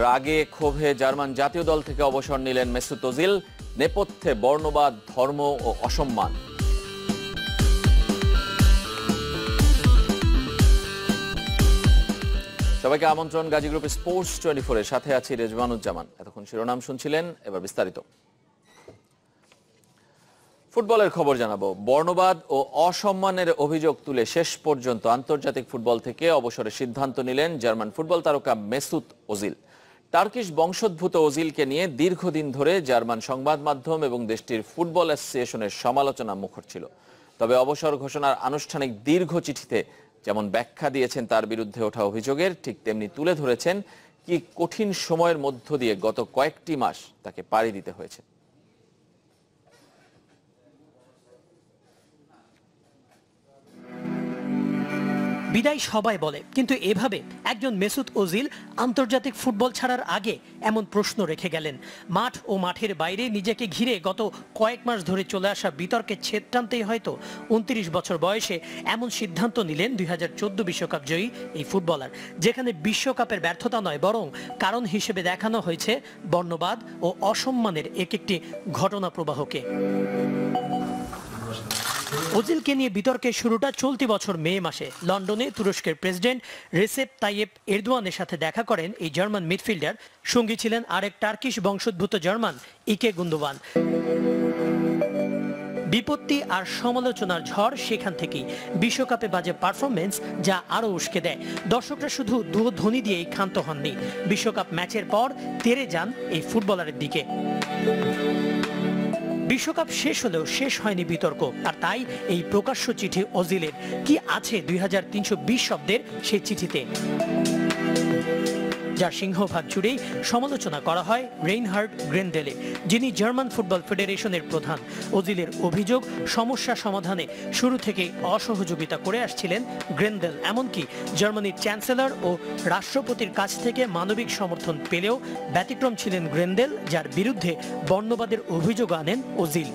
রাগে ক্ষোভে জার্মান জাতীয় দল থেকে অবসর নিলেন মেসুত ওজিল। নেপথ্যে বর্ণবাদ, ধর্ম ও অসম্মান। সবাইকে আমন্ত্রণ গাজী গ্রুপ স্পোর্টস 24 এর সাথে আছি রেজওয়ানুজ্জামান। এতক্ষণ শিরোনাম শুনছিলেন, এবার বিস্তারিত। ফুটবলের খবর জানাবো। বর্ণবাদ ও অসম্মানের অভিযোগ তুলে শেষ পর্যন্ত আন্তর্জাতিক ফুটবল থেকে অবসরের সিদ্ধান্ত নিলেন জার্মান ফুটবল তারকা মেসুত ওজিল। টার্কিশ বংশোদ্ভূত ওজিলকে নিয়ে দীর্ঘদিন ধরে জার্মান সংবাদ মাধ্যম এবং দেশটির ফুটবল অ্যাসোসিয়েশনের সমালোচনা মুখর ছিল। তবে অবসর ঘোষণার আনুষ্ঠানিক দীর্ঘ চিঠিতে যেমন ব্যাখ্যা দিয়েছেন তার বিরুদ্ধে ওঠা অভিযোগের, ঠিক তেমনি তুলে ধরেছেন কি কঠিন সময়ের মধ্য দিয়ে গত কয়েকটি মাস তাকে পাড়ি দিতে হয়েছে। বিদায় সবাই বলে, কিন্তু এভাবে একজন মেসুত ওজিল আন্তর্জাতিক ফুটবল ছাড়ার আগে এমন প্রশ্ন রেখে গেলেন। মাঠ ও মাঠের বাইরে নিজেকে ঘিরে গত কয়েক মাস ধরে চলে আসা বিতর্কের ছেদ টানতেই হয়তো 29 বছর বয়সে এমন সিদ্ধান্ত নিলেন 2014 বিশ্বকাপ জয়ী এই ফুটবলার, যেখানে বিশ্বকাপের ব্যর্থতা নয় বরং কারণ হিসেবে দেখানো হয়েছে বর্ণবাদ ও অসম্মানের একটি ঘটনা প্রবাহকে। ওজিলকে নিয়ে বিতর্কের শুরুটা চলতি বছর মে মাসে লন্ডনে তুরস্কের প্রেসিডেন্ট রেসেপ তাইয়েপ এরদোয়ানের সাথে দেখা করেন এই জার্মান মিডফিল্ডার। সঙ্গী ছিলেন আরেক টার্কিশ বংশোদ্ভূত জার্মান ইকে গুন্দোয়ান। বিপত্তি আর সমালোচনার ঝড় সেখান থেকেই। বিশ্বকাপে বাজে পারফরমেন্স যা আরো উস্কে দেয়। দর্শকরা শুধু ধ্বনি দিয়েই ক্ষান্ত হননি, বিশ্বকাপ ম্যাচের পর তেড়ে যান এই ফুটবলারের দিকে। বিশ্বকাপ শেষ হলেও শেষ হয়নি বিতর্ক, আর তাই এই প্রকাশ্য চিঠি ওজিলের। কি আছে 2320 শব্দের সেই চিঠিতে, যার সিংহভাগ জুড়েই সমালোচনা করা হয় রেইনহার্ড গ্রেনডেলে, যিনি জার্মান ফুটবল ফেডারেশনের প্রধান। ওজিলের অভিযোগ, সমস্যা সমাধানে শুরু থেকেই অসহযোগিতা করে আসছিলেন গ্রেনডেল। এমনকি জার্মানির চ্যান্সেলর ও রাষ্ট্রপতির কাছ থেকে মানবিক সমর্থন পেলেও ব্যতিক্রম ছিলেন গ্রেনডেল, যার বিরুদ্ধে বর্ণবাদের অভিযোগ আনেন ওজিল।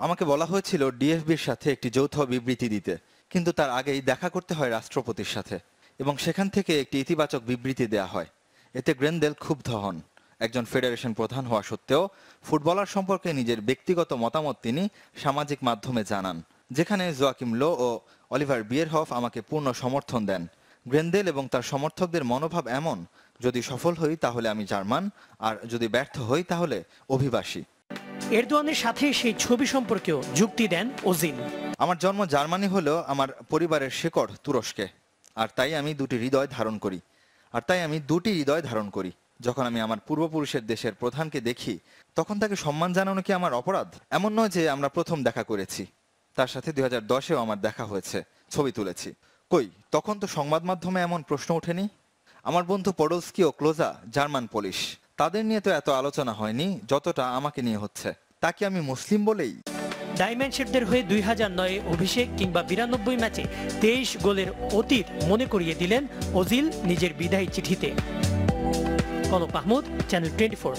আমাকে বলা হয়েছিল ডিএফবির সাথে একটি যৌথ বিবৃতি দিতে, কিন্তু তার আগেই দেখা করতে হয় রাষ্ট্রপতির সাথে, এবং সেখান থেকে একটি ইতিবাচক বিবৃতি দেয়া হয়। এতে গ্রেনডেল ক্ষুব্ধ হন। একজন ফেডারেশন প্রধান হওয়া সত্ত্বেও ফুটবলার সম্পর্কে নিজের ব্যক্তিগত মতামত তিনি সামাজিক মাধ্যমে জানান, যেখানে জোয়াকিম লো ও অলিভার বিয়েরহফ আমাকে পূর্ণ সমর্থন দেন। গ্রেনডেল এবং তার সমর্থকদের মনোভাব এমন, যদি সফল হই তাহলে আমি জার্মান, আর যদি ব্যর্থ হই তাহলে অভিবাসী। এরদোয়ানের সাথে সেই ছবি সম্পর্কেও যুক্তি দেন ওজিল। আমার জন্ম জার্মানি হলেও আমার পরিবারের শেকড় তুরস্কে, আর তাই আমি দুটি হৃদয় ধারণ করি। যখন আমি আমার পূর্বপুরুষের দেশের প্রধানকে দেখি, তখন তাকে সম্মান জানানো কি আমার অপরাধ? এমন নয় যে আমরা প্রথম দেখা করেছি, তার সাথে 2010-এও আমার দেখা হয়েছে, ছবি তুলেছি। কই, তখন তো সংবাদ মাধ্যমে এমন প্রশ্ন ওঠেনি। আমার বন্ধু পডলস্কি ও ক্লোজা জার্মান পুলিশ, তাদের নিয়ে তো এত আলোচনা হয়নি যতটা আমাকে নিয়ে হচ্ছে। তা কি আমি মুসলিম বলেই? ডায়মন্ডশেডদের হয়ে 2009-এ অভিষেক কিংবা 92 ম্যাচে 23 গোলের অতীত মনে করিয়ে দিলেন ওজিল নিজের বিদায়ী চিঠিতে। কনক মাহমুদ, চ্যানেল 24।